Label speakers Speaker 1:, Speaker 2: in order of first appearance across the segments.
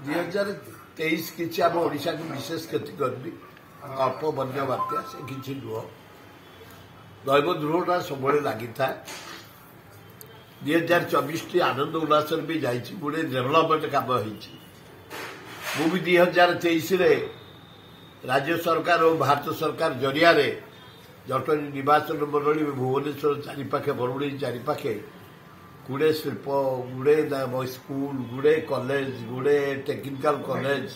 Speaker 1: 2023 किसी आम ओडिशा को विशेष क्षति करनी अल्प बन्या बात्या से किसी नुह दैव दुर्घटना सब लगी था 2024 टी आनंद उल्लास भी जाइए गोटे डेभलपमेंट काम हो भी 2023 राज्य सरकार और भारत सरकार जरिया जटणी निर्वाचन मंडली भुवनेश्वर चारिपाखे बरुणी चारिपाखे गुड़े शिल्प गुड़े स्कूल गुड़े कॉलेज गुड़े टेक्निकल कॉलेज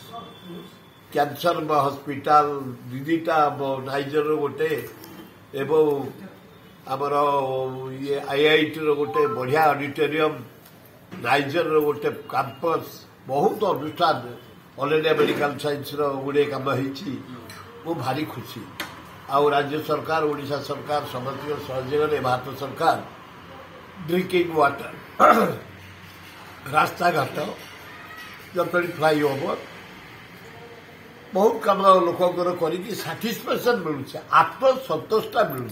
Speaker 1: कैंसर हॉस्पिटल दीदीटा नाइजर गोटे एवं आमर ये आईआईटी गोटे बढ़िया ऑडिटोरियम नाइजर गोटे कैंपस बहुत अनुष्ठान ऑल इंडिया मेडिकल साइंस गुड़े कम हो भारी खुशी आउ राज्य सरकार ओडिशा सरकार समस्त सहयोग भारत सरकार ड्रिंकिंग वाटर रास्ता घाट जटणी फ्लाईओवर बहुत कम लोकंर कर मिलूँ आत्मसंतोषटा मिलूँ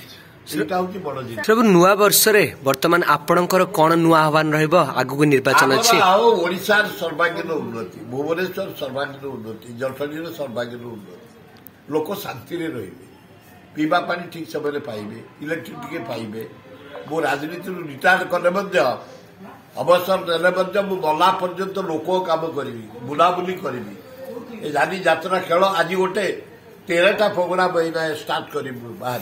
Speaker 1: सेटा हूँ बड़ जिनिस
Speaker 2: नुआ वर्ष रे वर्तमान आपणकर कौन नुआ आह्वान रहिबो आगु निर्वाचन अछि
Speaker 1: ओडिशा सर्वांगीन उन्नति भुवनेश्वर सर्वांगीन उन्नति जटणी सर्वांगीन उन्नति लोक शांति रे रहिबे पीवा पानी ठीक समय पाइबे इलेक्ट्रिक टिके पाइबे मो राजनीति रिटायर कले अवसर देले मला पर्यंत लोक काम करी बुलाबुली करी जानी यात्रा खेल आज गोटे 13टा प्रोग्राम स्टार्ट कर बाहर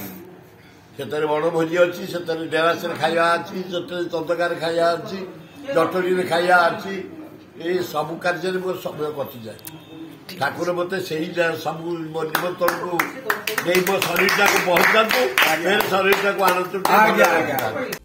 Speaker 1: से बणभोजी अच्छी से डेरास खाଇବା अच्छी से तंतकार खाଇବା अच्छी जटणी खाଇବା अच्छी ये सब कार्य मो समय कटि जाए ठाकुर मत से सब निमंत्रण को मो शरीर टाक पहुंचा शरीर टाक आनंद